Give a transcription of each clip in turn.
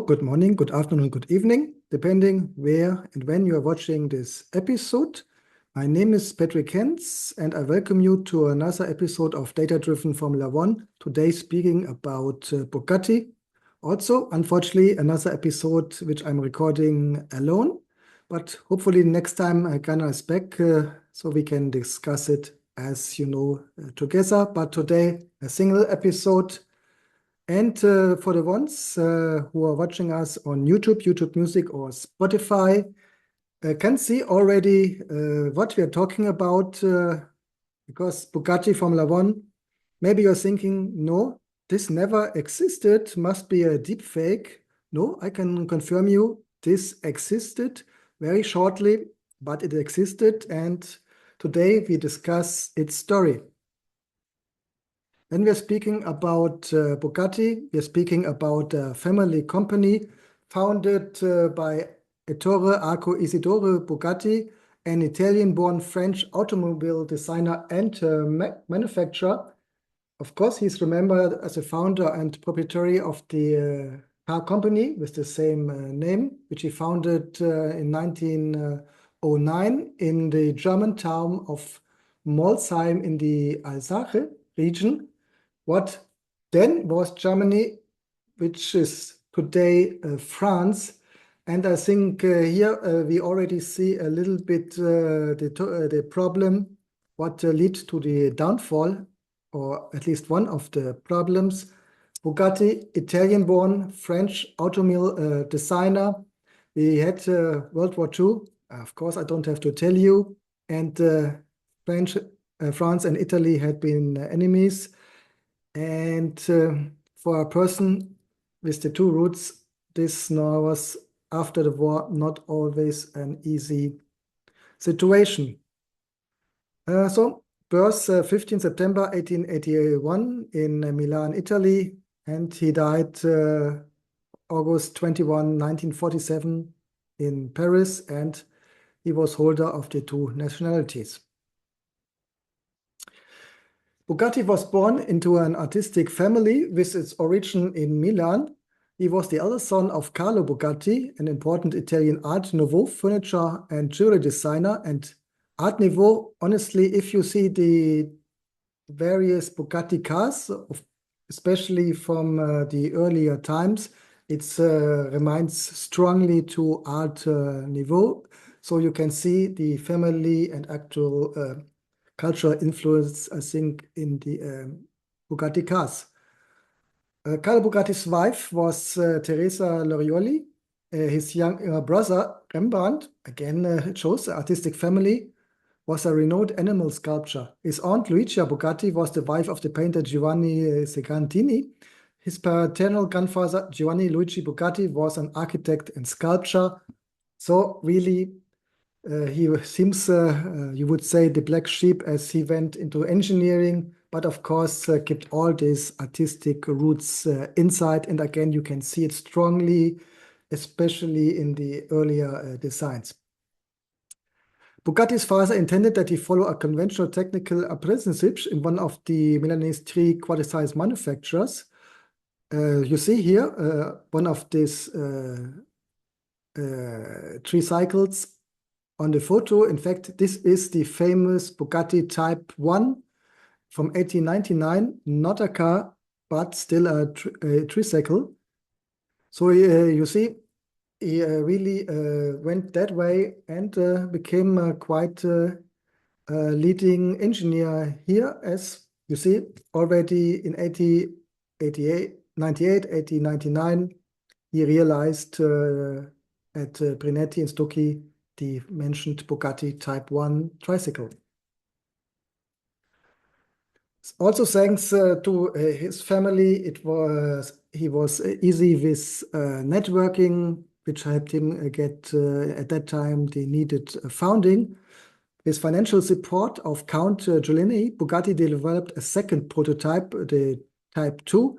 good morning, good afternoon, good evening, depending where and when you are watching this episode. My name is Patrick Henz, and I welcome you to another episode of Data-Driven Formula One. Today, speaking about Bugatti. Also, unfortunately, another episode which I'm recording alone, but hopefully next time Gunnar is back so we can discuss it as you know together. But today, a single episode. And for the ones who are watching us on YouTube, YouTube Music, or Spotify, can see already what we are talking about because Bugatti Formula One, maybe you're thinking, no, this never existed, must be a deep fake. No, I can confirm you, this existed very shortly, but it existed, and today we discuss its story. When we are speaking about Bugatti, we are speaking about a family company founded by Ettore Arco Isidore Bugatti, an Italian-born French automobile designer and manufacturer. Of course, he's remembered as a founder and proprietary of the car company with the same name, which he founded in 1909 in the German town of Molsheim in the Alsace region. What then was Germany, which is today France. And I think here we already see a little bit the problem, what leads to the downfall, or at least one of the problems. Bugatti, Italian-born French automobile designer. We had World War II. Of course, I don't have to tell you. And France and Italy had been enemies. And for a person with the two roots, this now was, after the war, not always an easy situation. So, birth 15 September 1881 in Milan, Italy, and he died August 21, 1947 in Paris, and he was holder of the two nationalities. Bugatti was born into an artistic family with its origin in Milan. He was the elder son of Carlo Bugatti, an important Italian Art Nouveau furniture and jewelry designer. And Art Nouveau, honestly, if you see the various Bugatti cars, especially from the earlier times, it reminds strongly to Art Nouveau. So you can see the family and actual cultural influence, I think, in the Bugatti cars. Carlo Bugatti's wife was Teresa Lorioli. His younger brother, Rembrandt, again it shows the artistic family, was a renowned animal sculptor. His aunt Luigia Bugatti was the wife of the painter Giovanni Segantini. His paternal grandfather, Giovanni Luigi Bugatti, was an architect and sculptor. So really, he seems, you would say, the black sheep as he went into engineering, but of course kept all these artistic roots inside. And again, you can see it strongly, especially in the earlier designs. Bugatti's father intended that he follow a conventional technical apprenticeship in one of the Milanese three quasi-size manufacturers. You see here one of these tricycles on the photo. In fact, this is the famous Bugatti Type 1 from 1899, not a car, but still a tricycle. So you see, he really went that way and became quite a leading engineer here, as you see already in 1898, 1899, he realized at Brinetti and Stucchi the mentioned Bugatti Type 1 tricycle. Also thanks to his family, he was easy with networking, which helped him get at that time the needed funding. With financial support of Count Giuliani, Bugatti developed a second prototype, the Type 2,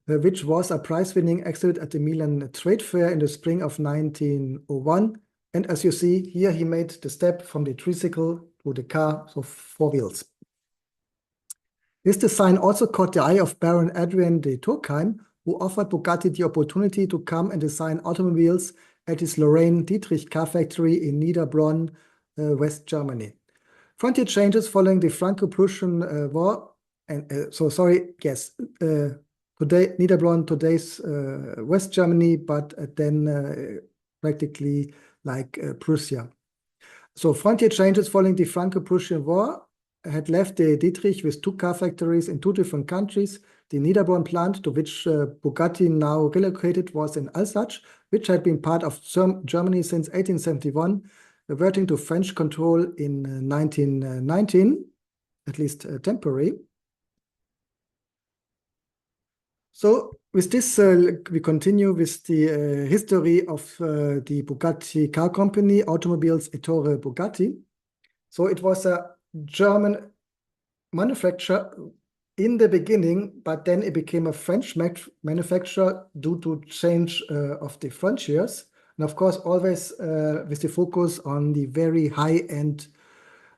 which was a prize-winning exhibit at the Milan Trade Fair in the spring of 1901. And as you see here, he made the step from the tricycle to the car, so four wheels. This design also caught the eye of Baron Adrian de Turckheim, who offered Bugatti the opportunity to come and design automobiles at his Lorraine Dietrich car factory in Niederbronn, West Germany. Frontier changes following the Franco-Prussian War, and today Niederbronn, today's West Germany, but then practically like Prussia. So frontier changes following the Franco-Prussian War had left the Dietrich with 2 car factories in 2 different countries. The Niederbronn plant, to which Bugatti now relocated, was in Alsace, which had been part of Germany since 1871, reverting to French control in 1919, at least temporary. So with this, we continue with the history of the Bugatti car company, Automobiles Ettore Bugatti. So it was a German manufacturer in the beginning, but then it became a French manufacturer due to change of the frontiers. And of course, always with the focus on the very high-end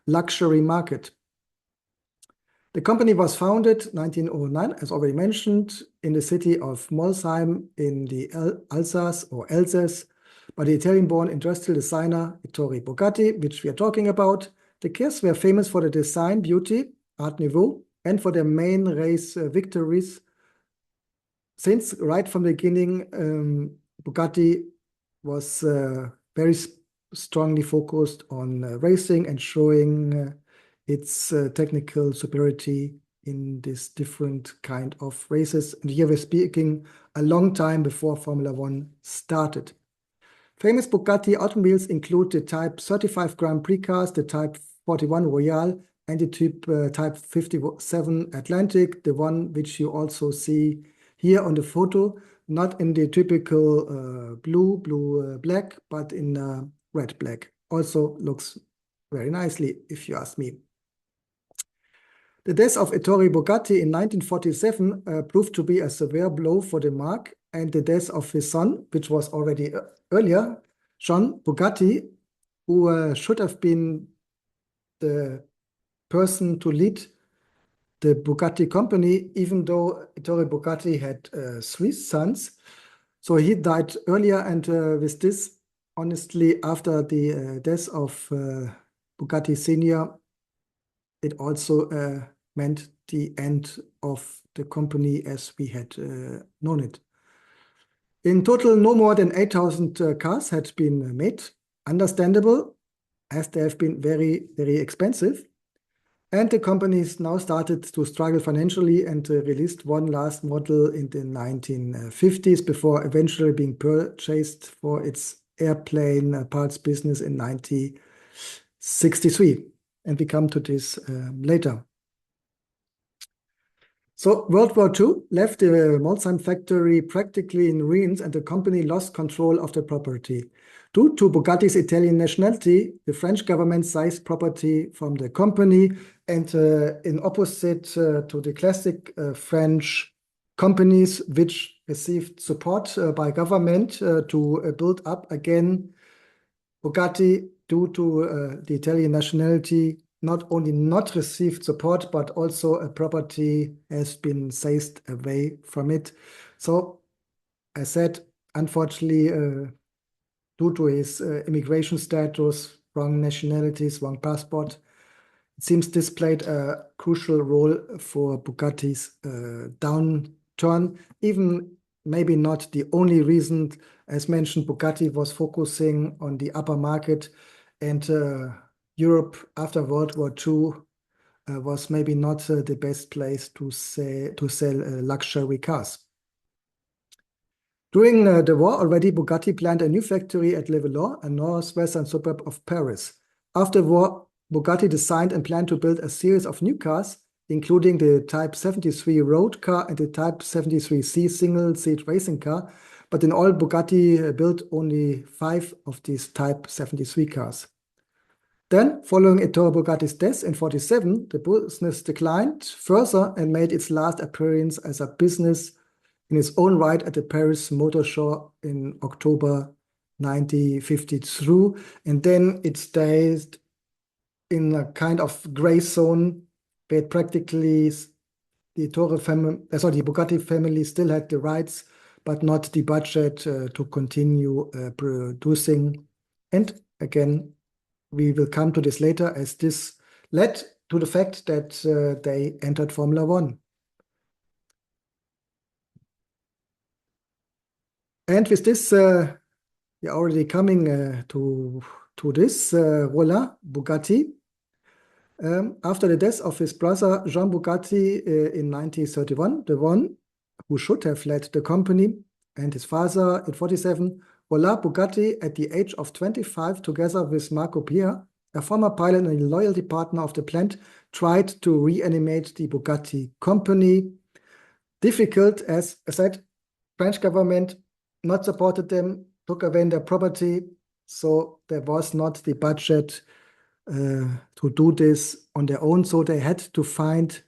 luxury market. The company was founded 1909, as already mentioned, in the city of Molsheim in the Alsace or Elsass by the Italian-born industrial designer Ettore Bugatti, which we are talking about. The cars were famous for the design, beauty, Art Nouveau, and for their main race victories. Since right from the beginning, Bugatti was very strongly focused on racing and showing its technical superiority in this different kind of races. And here we're speaking a long time before Formula One started. Famous Bugatti automobiles include the Type 35 Grand Prix cars, the Type 41 Royale, and the Type 57 Atlantic, the one which you also see here on the photo, not in the typical blue-black, but in red-black. Also looks very nicely, if you ask me. The death of Ettore Bugatti in 1947 proved to be a severe blow for the marque, and the death of his son, which was already earlier, John Bugatti, who should have been the person to lead the Bugatti company, even though Ettore Bugatti had 3 sons. So he died earlier, and with this, honestly, after the death of Bugatti Senior, it also meant the end of the company as we had known it. In total, no more than 8,000 cars had been made. Understandable, as they have been very, very expensive. And the companies now started to struggle financially and released one last model in the 1950s before eventually being purchased for its airplane parts business in 1963. And we come to this later. So World War II left the Molsheim factory practically in ruins, and the company lost control of the property. Due to Bugatti's Italian nationality, the French government seized property from the company, and in opposite to the classic French companies which received support by government to build up again, Bugatti, due to the Italian nationality, not only not received support, but also a property has been seized away from it. So, as said, unfortunately, due to his immigration status, wrong nationalities, wrong passport, it seems this played a crucial role for Bugatti's downturn, even maybe not the only reason. As mentioned, Bugatti was focusing on the upper market, and Europe after World War II was maybe not the best place to sell luxury cars. During the war already, Bugatti planned a new factory at Le Vallon, a northwestern suburb of Paris. After war, Bugatti designed and planned to build a series of new cars, including the Type 73 road car and the Type 73C single-seat racing car. But in all, Bugatti built only 5 of these Type 73 cars. Then, following Ettore Bugatti's death in 1947, the business declined further and made its last appearance as a business in its own right at the Paris Motor Show in October 1952. And then it stayed in a kind of gray zone where it practically the Bugatti family still had the rights, but not the budget to continue producing. And again, we will come to this later, as this led to the fact that they entered Formula One. And with this, we're already coming to this Roland Bugatti. After the death of his brother Jean Bugatti in 1931, the one who should have led the company, and his father in 47, Roland Bugatti, at the age of 25, together with Marco Pierre, a former pilot and a loyalty partner of the plant, tried to reanimate the Bugatti company. Difficult, as I said, French government not supported them, took away their property, so there was not the budget to do this on their own. So they had to find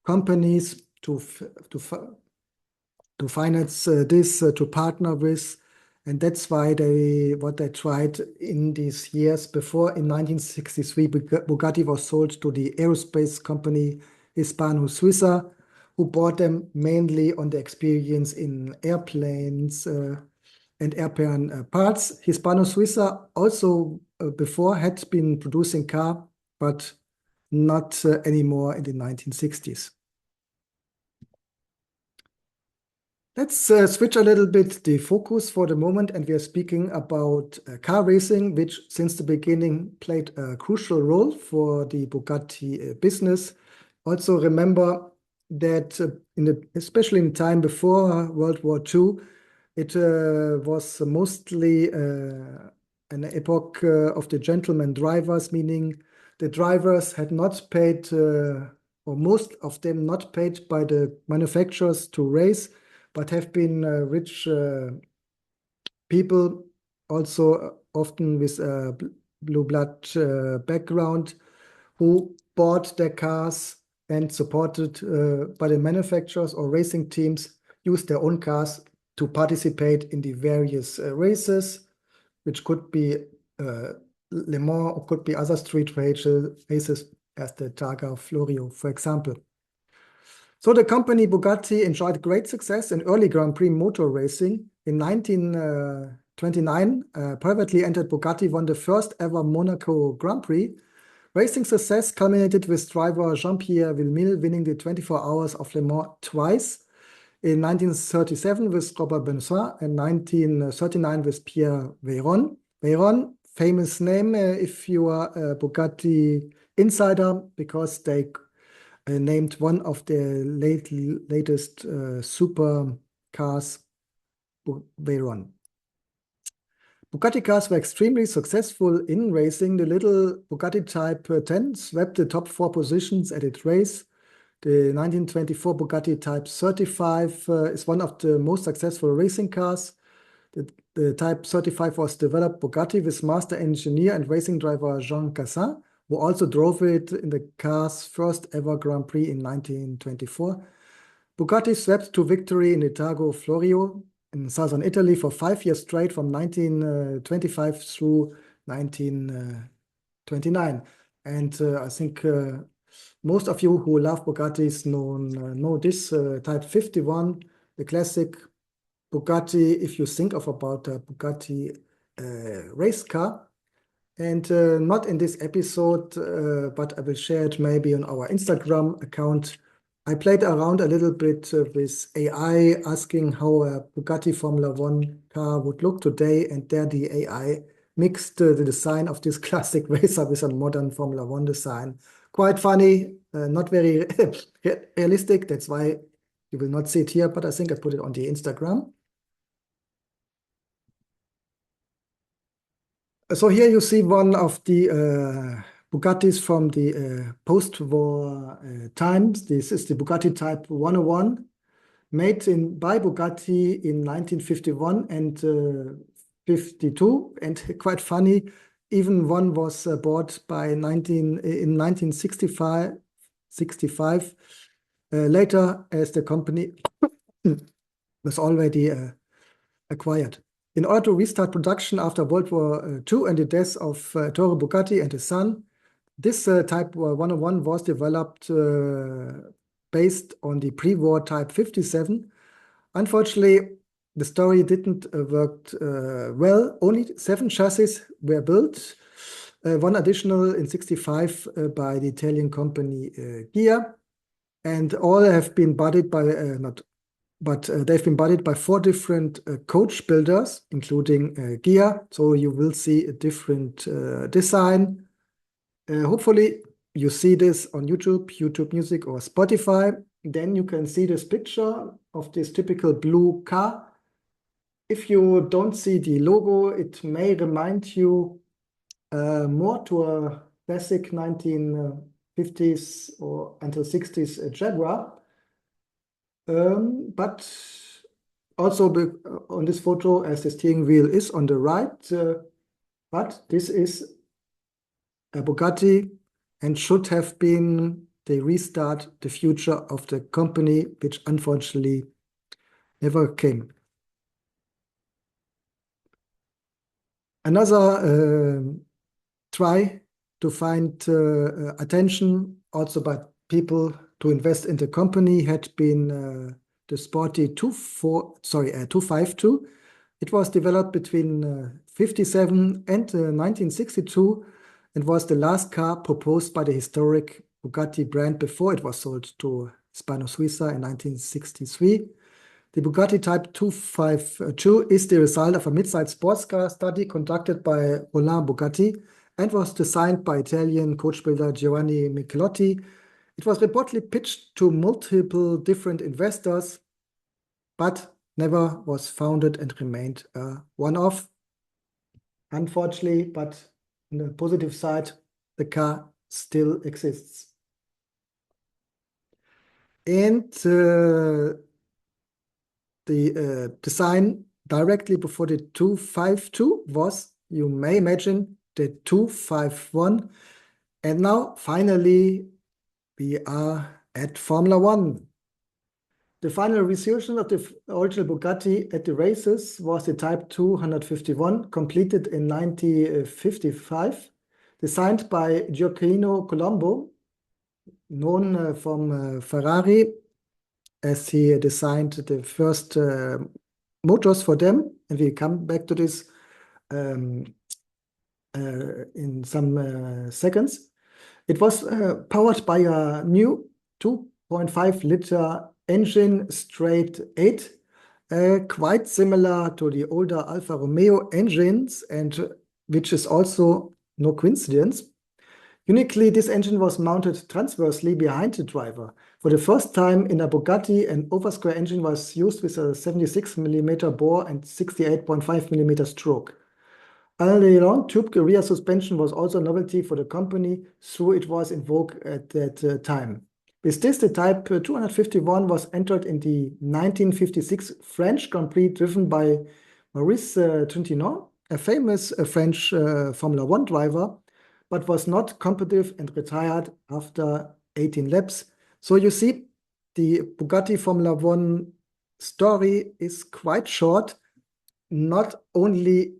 companies to finance this, to partner with. And that's why what they tried in these years before. In 1963, Bugatti was sold to the aerospace company Hispano-Suiza, who bought them mainly on the experience in airplanes and airplane parts. Hispano-Suiza also before had been producing car, but not anymore in the 1960s. Let's switch a little bit the focus for the moment, and we are speaking about car racing, which since the beginning played a crucial role for the Bugatti business. Also remember that especially in time before World War II, it was mostly an epoch of the gentleman drivers, meaning the drivers had not paid, or most of them not paid by the manufacturers to race, but have been rich people, also often with a blue blood background, who bought their cars and supported by the manufacturers or racing teams, used their own cars to participate in the various races, which could be Le Mans or could be other street races as the Targa Florio, for example. So the company Bugatti enjoyed great success in early Grand Prix motor racing. In 1929, privately entered Bugatti won the first ever Monaco Grand Prix. Racing success culminated with driver Jean-Pierre Villemille winning the 24 Hours of Le Mans twice. In 1937 with Robert Benoit, and 1939 with Pierre Véron. Véron, famous name if you are a Bugatti insider, because they named one of the latest super cars Veyron. Bugatti cars were extremely successful in racing. The little Bugatti Type 10 swept the top 4 positions at its race. The 1924 Bugatti Type 35 is one of the most successful racing cars. The Type 35 was developed Bugatti with master engineer and racing driver Jean Cassin, who also drove it in the car's first ever Grand Prix in 1924. Bugatti swept to victory in the Targa Florio in southern Italy for 5 years straight from 1925 through 1929. And I think most of you who love Bugattis know this Type 51, the classic Bugatti, if you think about a Bugatti race car. And not in this episode, but I will share it maybe on our Instagram account. I played around a little bit with AI, asking how a Bugatti Formula One car would look today, and there the AI mixed the design of this classic racer with a modern Formula One design. Quite funny, not very realistic. That's why you will not see it here, but I think I put it on the Instagram. So here you see one of the Bugattis from the post-war times. This is the Bugatti Type 101, made by Bugatti in 1951 and 52. And quite funny, even one was bought in 1965, later as the company was already acquired. In order to restart production after World War II and the death of Ettore Bugatti and his son, This Type 101 was developed based on the pre-war Type 57. Unfortunately, the story didn't work well. Only 7 chassis were built, one additional in 65 by the Italian company Ghia, and all have been bodied by they've been bodied by 4 different coach builders, including Ghia. So you will see a different design. Hopefully, you see this on YouTube Music, or Spotify. Then you can see this picture of this typical blue car. If you don't see the logo, it may remind you more to a classic 1950s or until 60s Jaguar. But also on this photo, as the steering wheel is on the right, but this is a Bugatti and should have been the restart, the future of the company, which unfortunately never came. Another try to find attention also by people to invest in the company had been the sporty 252. It was developed between 57 and 1962 and was the last car proposed by the historic Bugatti brand before it was sold to Hispano-Suiza in 1963. The Bugatti Type 252 is the result of a mid-size sports car study conducted by Roland Bugatti and was designed by Italian coach builder Giovanni Michelotti. It was reportedly pitched to multiple different investors, but never was founded and remained a one-off. Unfortunately, but on the positive side, the car still exists. And the design directly before the 252 was, you may imagine, the 251. And now, finally, we are at Formula One. The final resurgence of the original Bugatti at the races was the Type 251, completed in 1955, designed by Jini Colombo, known from Ferrari, as he designed the first motors for them. And we come back to this in some seconds. It was powered by a new 2.5-liter engine straight 8, quite similar to the older Alfa Romeo engines, and which is also no coincidence. Uniquely, this engine was mounted transversely behind the driver. For the first time in a Bugatti, an oversquare engine was used with a 76mm bore and 68.5mm stroke. A long tube rear suspension was also a novelty for the company, so it was in vogue at that time. With this, the Type 251 was entered in the 1956 French Grand Prix driven by Maurice Trintignant, a famous French Formula One driver, but was not competitive and retired after 18 laps. So you see, the Bugatti Formula One story is quite short, not only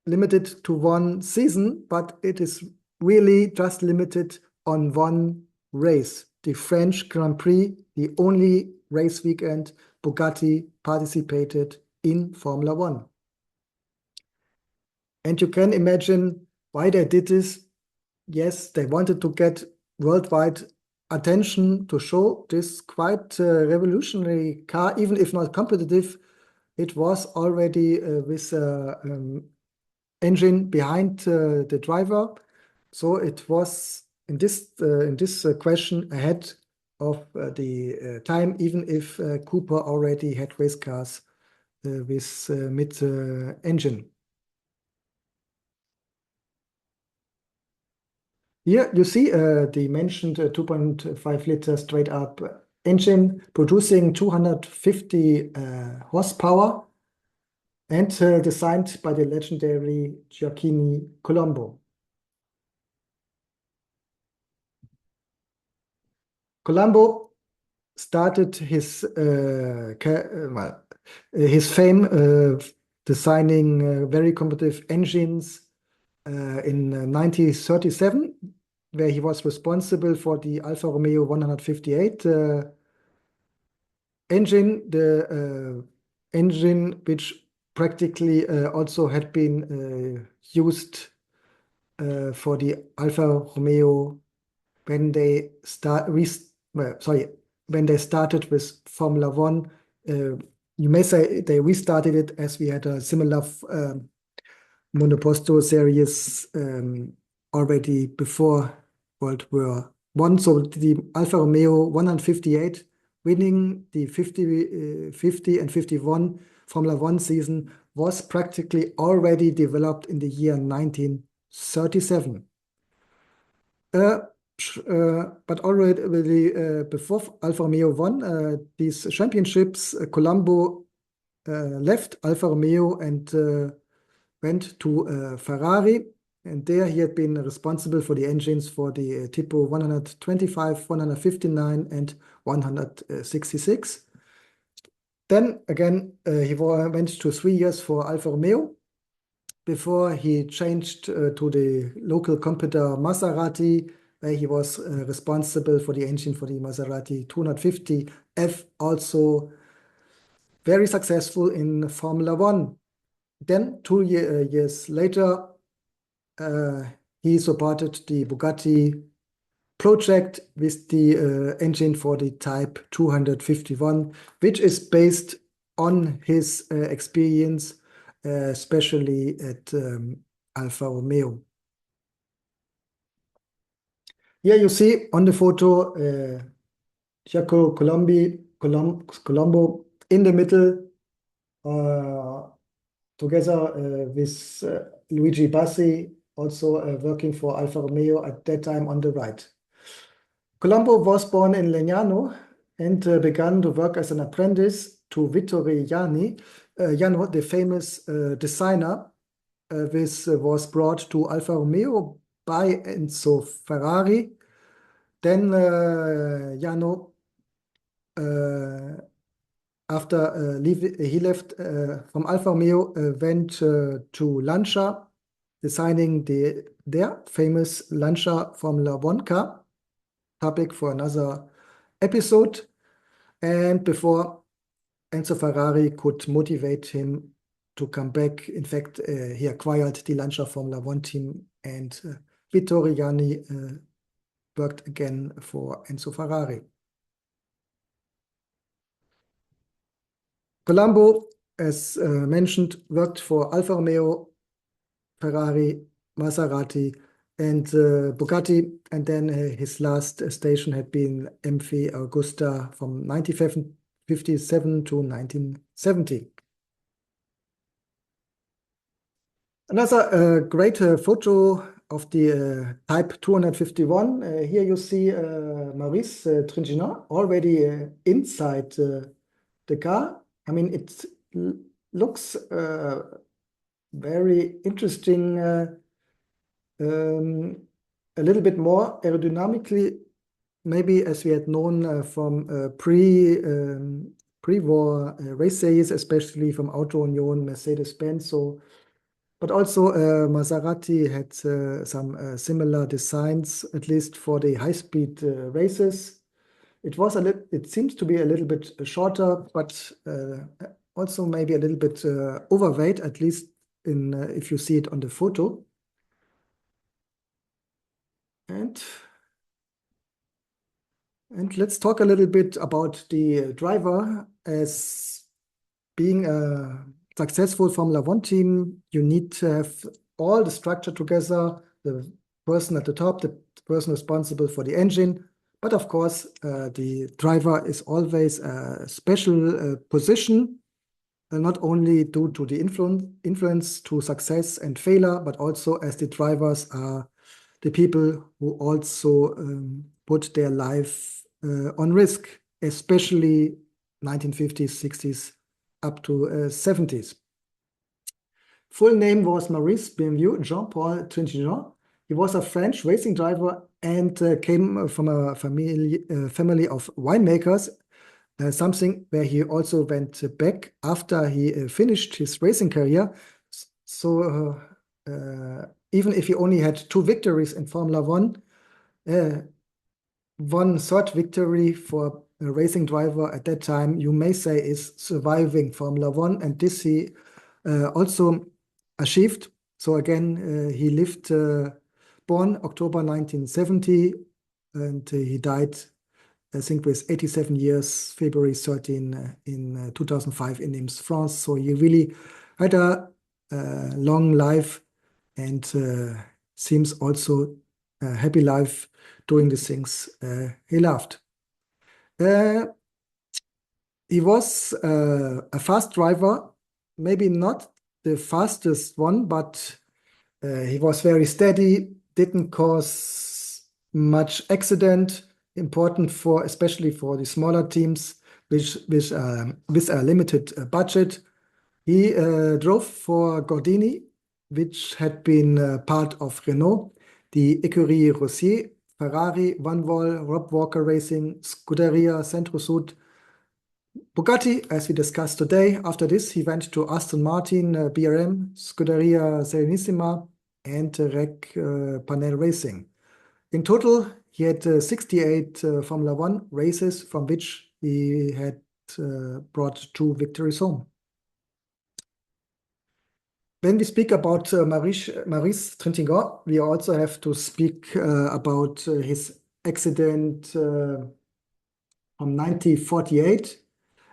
limited to one season, but it is really just limited on one race, the French Grand Prix, the only race weekend Bugatti participated in Formula One. And you can imagine why they did this. Yes, they wanted to get worldwide attention to show this quite revolutionary car, even if not competitive. It was already with engine behind the driver, so it was in this question ahead of the time, even if Cooper already had race cars with mid engine. Here you see the mentioned 2.5-liter straight-up engine producing 250 horsepower and designed by the legendary Jini Colombo. Colombo started his fame designing very competitive engines in 1937. where he was responsible for the Alfa Romeo 158 engine, the engine which practically also had been used for the Alfa Romeo when they when they started with Formula One. You may say they restarted it, as we had a similar monoposto series already before World War I. So the Alfa Romeo 158 winning the 50 and 51 Formula One season was practically already developed in the year 1937. But already before Alfa Romeo won these championships, Columbo left Alfa Romeo and went to Ferrari. And there he had been responsible for the engines for the Tipo 125, 159, and 166. Then again, he went to 3 years for Alfa Romeo before he changed to the local competitor Maserati, where he was responsible for the engine for the Maserati 250F, also very successful in Formula One. Then 2 years later, he supported the Bugatti project with the engine for the Type 251, which is based on his experience, especially at Alfa Romeo. Here you see on the photo Jini Colombo in the middle, together with Luigi Bassi, also working for Alfa Romeo at that time on the right. Colombo was born in Legnano and began to work as an apprentice to Vittore Jano, the famous designer, which was brought to Alfa Romeo by Enzo Ferrari. Then Jano, after he left from Alfa Romeo, went to Lancia, designing their famous Lancia Formula One car, topic for another episode. And before Enzo Ferrari could motivate him to come back, in fact, he acquired the Lancia Formula One team, and Vittore Jani worked again for Enzo Ferrari. Columbo, as mentioned, worked for Alfa Romeo, Ferrari, Maserati, and Bugatti, and then his last station had been MV Agusta from 1957 to 1970. Another great photo of the Type 251. Here you see Maurice Trintignant already inside the car. I mean, it looks very interesting, a little bit more aerodynamically, maybe as we had known from pre-war races, especially from Auto Union, Mercedes-Benz. So, but also Maserati had some similar designs, at least for the high-speed races. It seems to be a little bit shorter, but also maybe a little bit overweight, at least in if you see it on the photo. And let's talk a little bit about the driver. As being a successful Formula One team, you need to have all the structure together, the person at the top, the person responsible for the engine. But of course, the driver is always a special position, not only due to the influence to success and failure, but also as the drivers are the people who also put their life on risk, especially 1950s, 60s, up to 70s. Full name was Maurice Bienvenu Jean-Paul Trintignant. He was a French racing driver and came from a family of winemakers, something where he also went back after he finished his racing career. So even if he only had 2 victories in Formula One, one third victory for a racing driver at that time, you may say, is surviving Formula One, and this he also achieved. So again, he lived, born October 1970, and he died, I think, with 87 years, February 13, in 2005 in Reims, France. So he really had a long life, and seems also a happy life doing the things he loved. He was a fast driver, maybe not the fastest one, but he was very steady, didn't cause much accident, important for especially for the smaller teams with a limited budget. He drove for Gordini, which had been part of Renault, the Écurie Rosier, Ferrari, Vanwall, Rob Walker Racing, Scuderia Centro-Sud, Bugatti, as we discussed today. After this, he went to Aston Martin, BRM, Scuderia Serenissima, and Rec Panel Racing. In total, he had 68 Formula One races, from which he had brought 2 victories home. When we speak about Maurice Trintignant, we also have to speak about his accident from 1948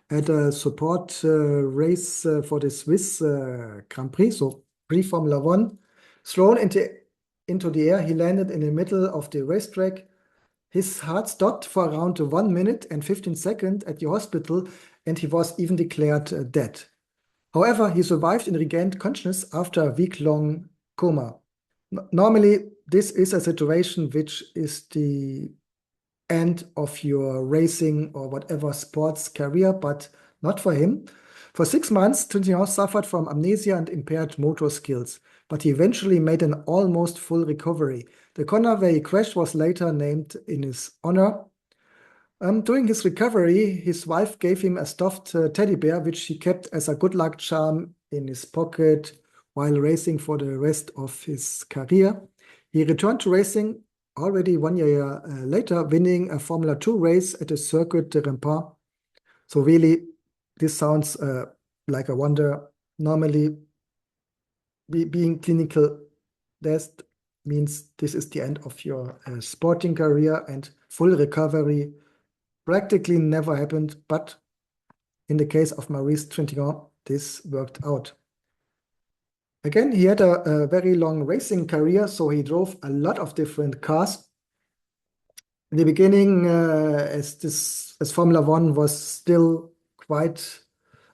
at a support race for the Swiss Grand Prix, so pre-Formula One. Thrown into the air, he landed in the middle of the racetrack. His heart stopped for around 1 minute and 15 seconds at the hospital, and he was even declared dead. However, he survived and regained consciousness after a week-long coma. Normally, this is a situation which is the end of your racing or whatever sports career, but not for him. For 6 months, Trintignant suffered from amnesia and impaired motor skills, but he eventually made an almost full recovery. The corner where he crashed was later named in his honor. During his recovery, his wife gave him a stuffed teddy bear, which he kept as a good luck charm in his pocket while racing for the rest of his career. He returned to racing already 1 year later, winning a Formula 2 race at the Circuit de Rempart. So really, this sounds like a wonder. Normally, being clinical death means this is the end of your sporting career, and full recovery practically never happened, but in the case of Maurice Trintignant, this worked out. Again, he had a very long racing career, so he drove a lot of different cars. In the beginning, as Formula One was still quite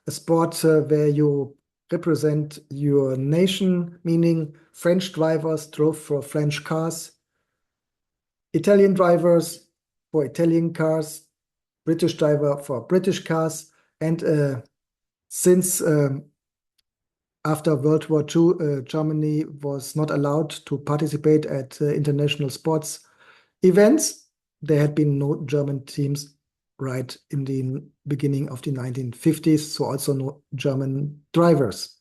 a sport where you represent your nation, meaning French drivers drove for French cars, Italian drivers for Italian cars, British driver for British cars, and since after World War II, Germany was not allowed to participate at international sports events. There had been no German teams right in the beginning of the 1950s, so also no German drivers.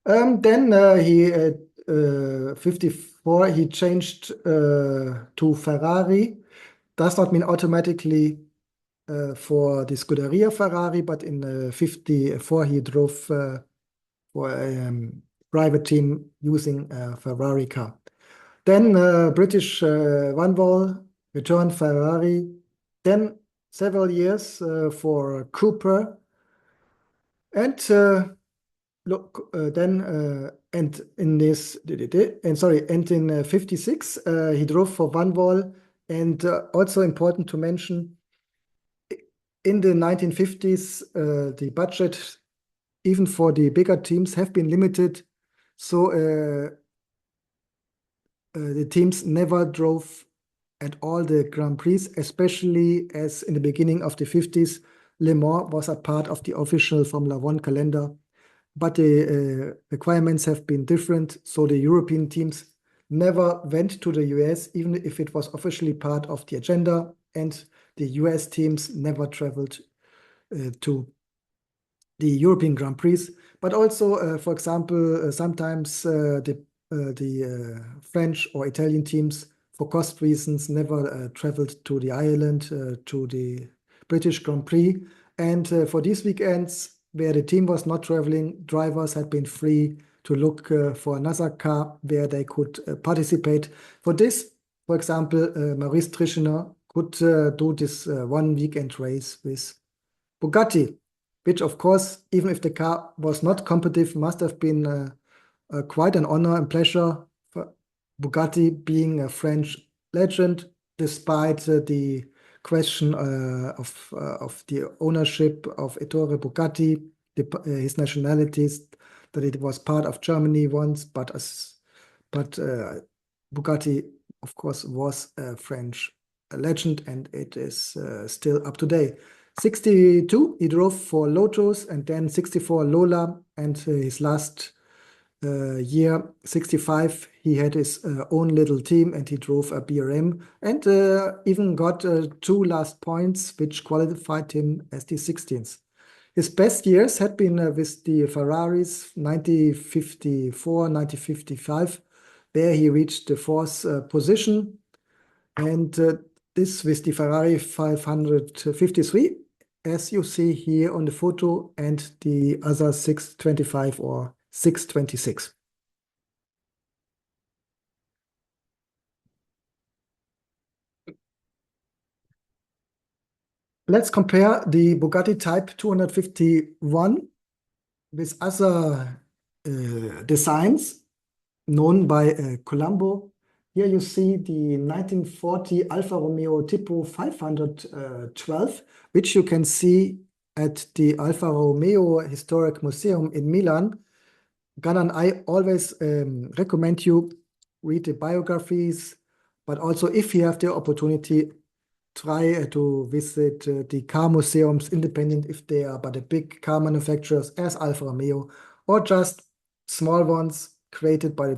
Then he at 54 he changed to Ferrari. Does not mean automatically for the Scuderia Ferrari, but in 54 he drove for a private team using a Ferrari car. Then British Vanwall returned Ferrari. Then several years for Cooper, and and in this and in 56 he drove for Vanwall, and also important to mention, in the 1950s the budget even for the bigger teams have been limited, so the teams never drove at all the Grand Prix, especially as in the beginning of the 50s, Le Mans was a part of the official Formula One calendar. But the requirements have been different, so the European teams never went to the US, even if it was officially part of the agenda, and the US teams never traveled to the European Grand Prix. But also, for example, sometimes the French or Italian teams for cost reasons, never traveled to the island, to the British Grand Prix. And for these weekends, where the team was not traveling, drivers had been free to look for another car where they could participate. For this, for example, Maurice Trichener could do this one weekend race with Bugatti, which of course, even if the car was not competitive, must have been quite an honor and pleasure for Bugatti being a French legend, despite the question of the ownership of Ettore Bugatti, his nationalities, that it was part of Germany once, but Bugatti, of course, was a French legend, and it is still up to date. 62, he drove for Lotus, and then 64 Lola, and his last year, 65, he had his own little team, and he drove a BRM, and even got 2 last points, which qualified him as the 16th. His best years had been with the Ferraris, 1954, 1955, where he reached the 4th position, and this with the Ferrari 553, as you see here on the photo, and the other 625 or 626. Let's compare the Bugatti Type 251 with other designs known by Columbo. Here you see the 1940 Alfa Romeo Tipo 512, which you can see at the Alfa Romeo Historic Museum in Milan. Gunnar and I always recommend you read the biographies, but also if you have the opportunity, try to visit the car museums, independent if they are by the big car manufacturers as Alfa Romeo, or just small ones created by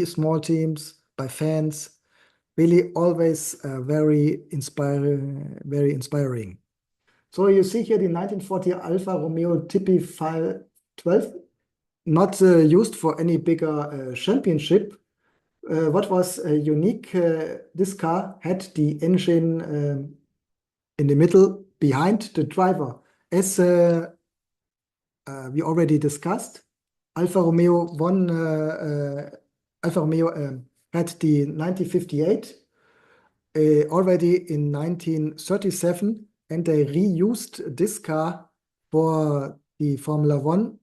small teams, by fans. Really always very inspiring. So you see here the 1940 Alfa Romeo Tipi 512, not used for any bigger championship. What was unique, this car had the engine in the middle behind the driver. As we already discussed, Alfa Romeo had the 1958 already in 1937, and they reused this car for the Formula One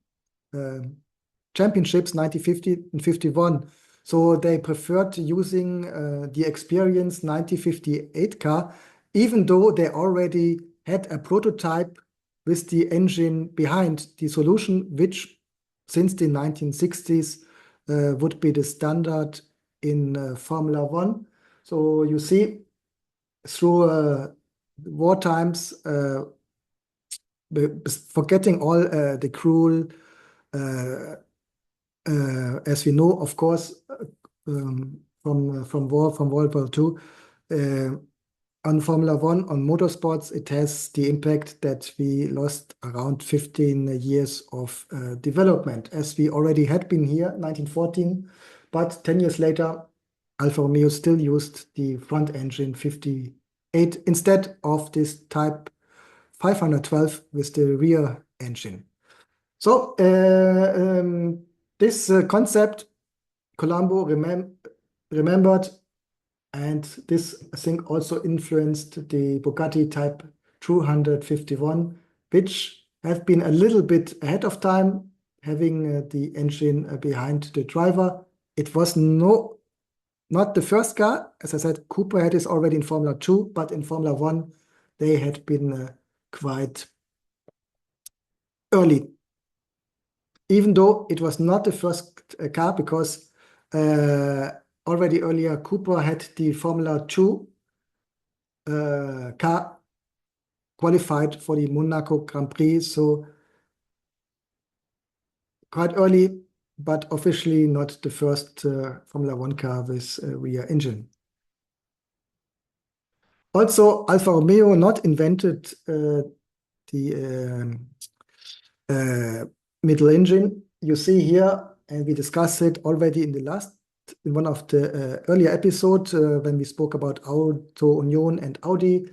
championships 1950 and 51. So they preferred using the experienced 1958 car, even though they already had a prototype with the engine behind the solution, which since the 1960s would be the standard in Formula One. So you see, through war times, forgetting all the cruel, as we know, of course, from World War II, on Formula One, on motorsports, it has the impact that we lost around 15 years of development, as we already had been here, 1914, but 10 years later, Alfa Romeo still used the front engine 58 instead of this Type 512 with the rear engine. So this concept Colombo remembered, and this, I think, also influenced the Bugatti Type 251, which have been a little bit ahead of time, having the engine behind the driver. It was not the first car. As I said, Cooper had this already in Formula 2, but in Formula 1, they had been quite early. Even though it was not the first car, because already earlier, Cooper had the Formula 2 car qualified for the Monaco Grand Prix, so quite early, but officially not the first Formula 1 car with a rear engine. Also, Alfa Romeo not invented the middle engine. You see here, and we discussed it already in the last in one of the earlier episodes when we spoke about Auto Union and Audi.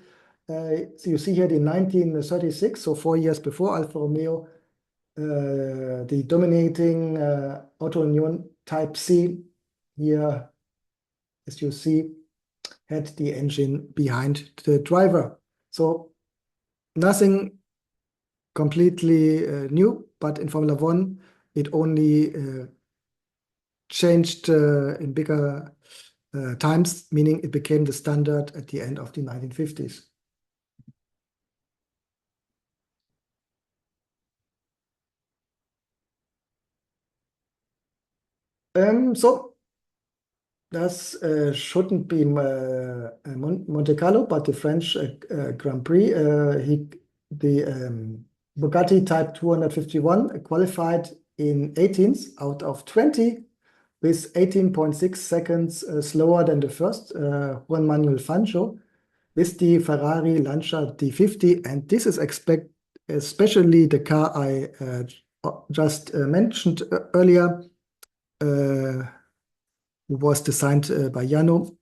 So you see here in 1936, so 4 years before Alfa Romeo, the dominating Auto Union Type C here, as you see, had the engine behind the driver. So nothing completely new, but in Formula One, it only changed in bigger times, meaning it became the standard at the end of the 1950s. So das shouldn't be Monte Carlo, but the French Grand Prix. The Bugatti Type 251 qualified in 18th out of 20 with 18.6 seconds slower than the first Juan Manuel Fangio with the Ferrari Lancia D50. And this is especially the car I just mentioned earlier, who was designed by Jano,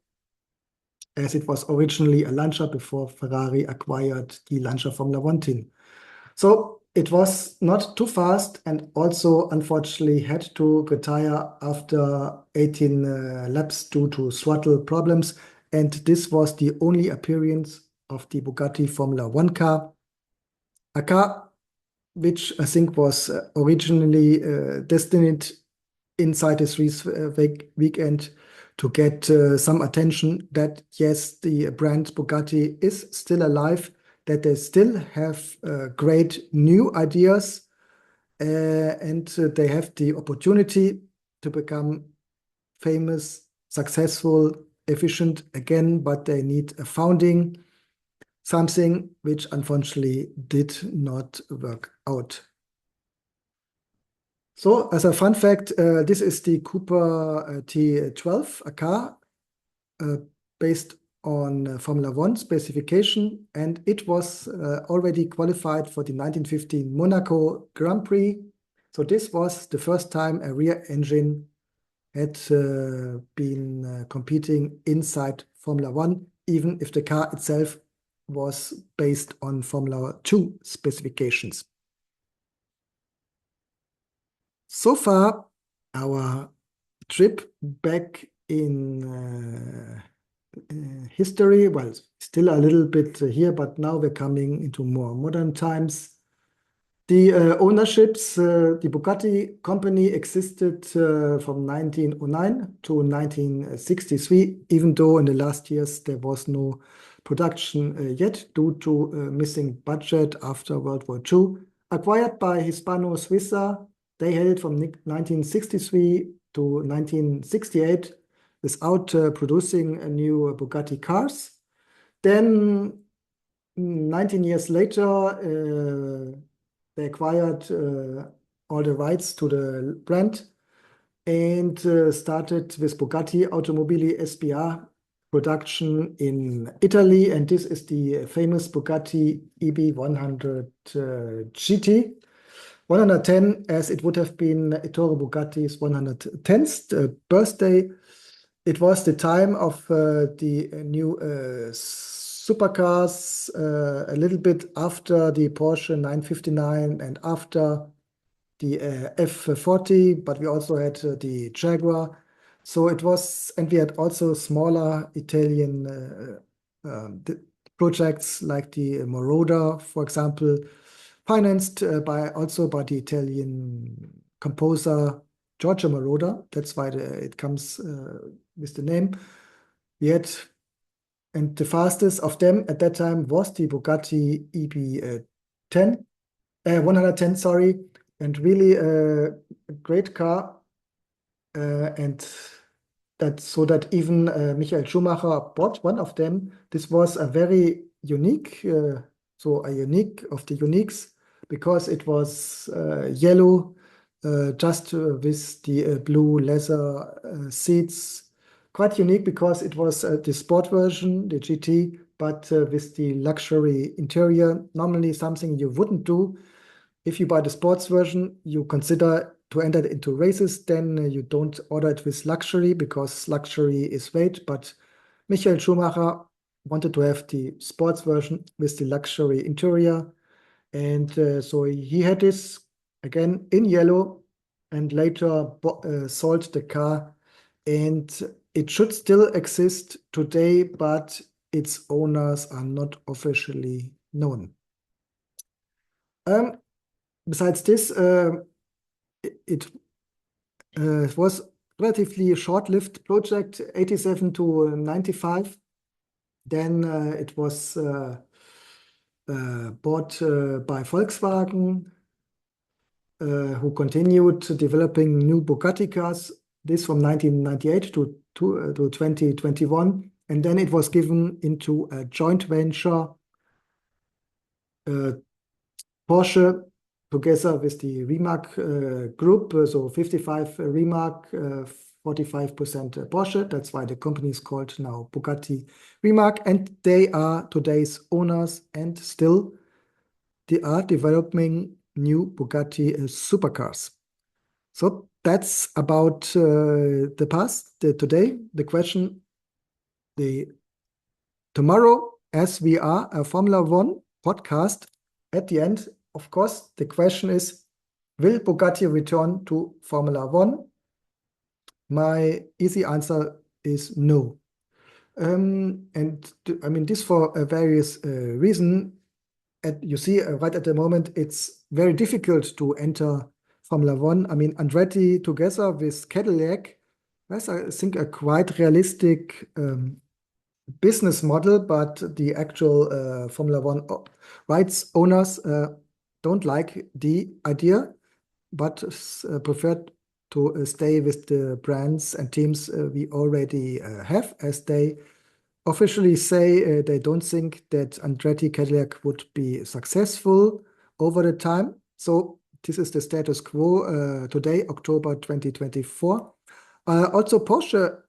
as it was originally a Lancia before Ferrari acquired the Lancia Formula One team. So it was not too fast and also unfortunately had to retire after 18 laps due to throttle problems. And this was the only appearance of the Bugatti Formula One car, a car which I think was originally destined inside this race weekend to get some attention that, yes, the brand Bugatti is still alive, that they still have great new ideas, and they have the opportunity to become famous, successful, efficient again, but they need a founding, something which unfortunately did not work out. So, as a fun fact, this is the Koopa T12, a car based on Formula One specification, and it was already qualified for the 1915 Monaco Grand Prix. So this was the first time a rear engine had been competing inside Formula One, even if the car itself was based on Formula 2 specifications. So far, our trip back in history, well, still a little bit here, but now we're coming into more modern times. The ownerships, the Bugatti company existed from 1909 to 1963, even though in the last years there was no production yet due to missing budget after World War II. Acquired by Hispano-Suiza, they held from 1963 to 1968 without producing new Bugatti cars. Then, 19 years later, they acquired all the rights to the brand and started with Bugatti Automobili SPA production in Italy. And this is the famous Bugatti EB100 GT. 110, as it would have been Ettore Bugatti's 110th birthday. It was the time of the new supercars, a little bit after the Porsche 959 and after the F40, but we also had the Jaguar. So it was, and we had also smaller Italian projects like the Moroder, for example, financed also by the Italian composer Giorgio Moroder. That's why it comes with the name. We had, and the fastest of them at that time was the Bugatti EB10, 110, sorry, and really a great car. And that so that even Michael Schumacher bought one of them. This was a very unique, so a unique of the uniques, because it was yellow, just with the blue leather seats. Quite unique because it was the sport version, the GT, but with the luxury interior. Normally something you wouldn't do. If you buy the sports version, you consider to enter into races, then you don't order it with luxury because luxury is weight. But Michael Schumacher wanted to have the sports version with the luxury interior. And so he had this again in yellow and later sold the car. And it should still exist today, but its owners are not officially known. Besides this, it was relatively short-lived project, 87 to 95. Then it was bought by Volkswagen, who continued developing new Bugatti cars, this from 1998 to 2021. And then it was given into a joint venture, Porsche, together with the Rimac group, so 55 Rimac, 45% Porsche. That's why the company is called now Bugatti Rimac, and they are today's owners, and still they are developing new Bugatti supercars. So that's about the past, today. The question, tomorrow, as we are a Formula One podcast, at the end, of course, the question is, will Bugatti return to Formula One? My easy answer is no. And I mean, this for various reasons. You see, right at the moment, it's very difficult to enter Formula One. I mean, Andretti together with Cadillac, that's, I think, a quite realistic business model, but the actual Formula One rights owners don't like the idea, but prefer to stay with the brands and teams we already have, as they officially say they don't think that Andretti Cadillac would be successful over the time. So this is the status quo today, October 2024. Also, Porsche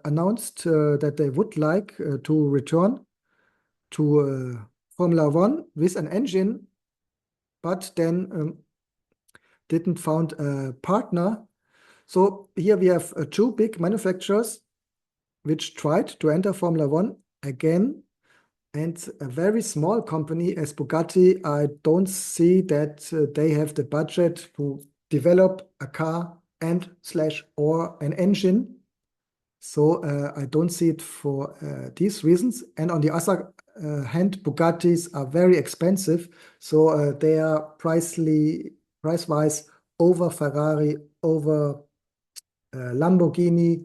announced that they would like to return to Formula One with an engine, but then didn't found a partner. So here we have two big manufacturers which tried to enter Formula One again, and a very small company as Bugatti. I don't see that they have the budget to develop a car and or an engine. So I don't see it for these reasons. And on the other hand, Bugattis are very expensive, so they are price-wise over Ferrari, over Lamborghini,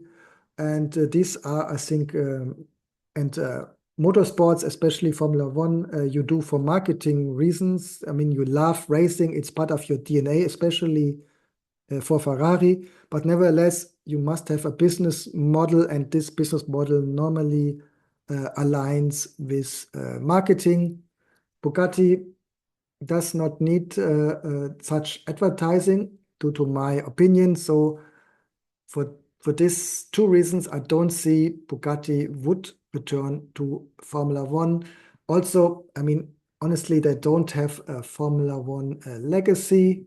and these are, I think, and motorsports, especially Formula One, you do for marketing reasons. I mean, you love racing; it's part of your DNA, especially for Ferrari. But nevertheless, you must have a business model, and this business model normally aligns with marketing. Bugatti does not need such advertising, due to my opinion. So for these two reasons, I don't see Bugatti would return to Formula One. Also, I mean, honestly, they don't have a Formula One legacy.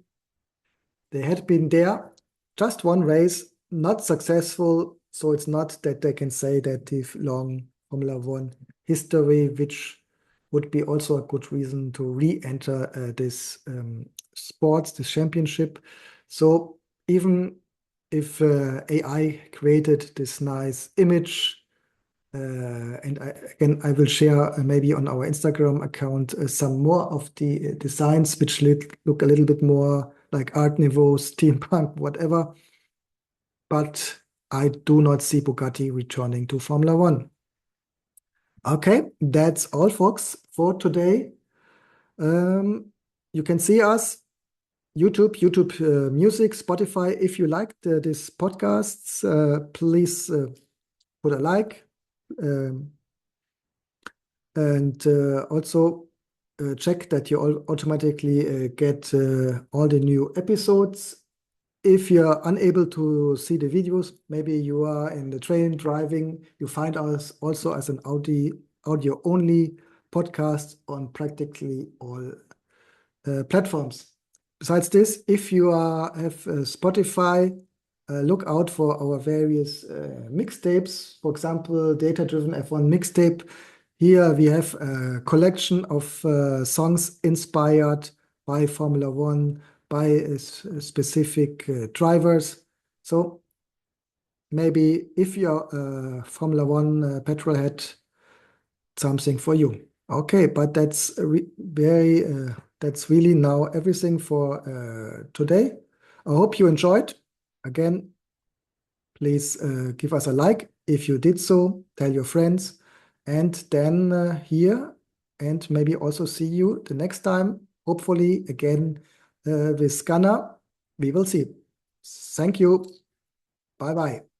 They had been there, just one race, not successful. So it's not that they can say that they've long Formula One history, which would be also a good reason to re-enter this sports, this championship. So even if AI created this nice image, and I will share maybe on our Instagram account some more of the designs which look a little bit more like Art Nouveau, steampunk, whatever. But I do not see Bugatti returning to Formula One. Okay, that's all, folks, for today. You can see us YouTube Music, Spotify. If you liked this podcasts, please put a like, and also check that you automatically get all the new episodes. If you're unable to see the videos, maybe you are in the train driving, you find us also as an audio-only podcast on practically all platforms. Besides this, if you have Spotify, look out for our various mixtapes. For example, Data-Driven F1 mixtape. Here we have a collection of songs inspired by Formula One, by specific drivers. So maybe if you're a Formula One petrolhead, something for you. Okay, but that's really now everything for today. I hope you enjoyed. Again, please give us a like if you did so. Tell your friends, and then here and maybe also see you the next time. Hopefully again with Gunnar. We will see. Thank you. Bye bye.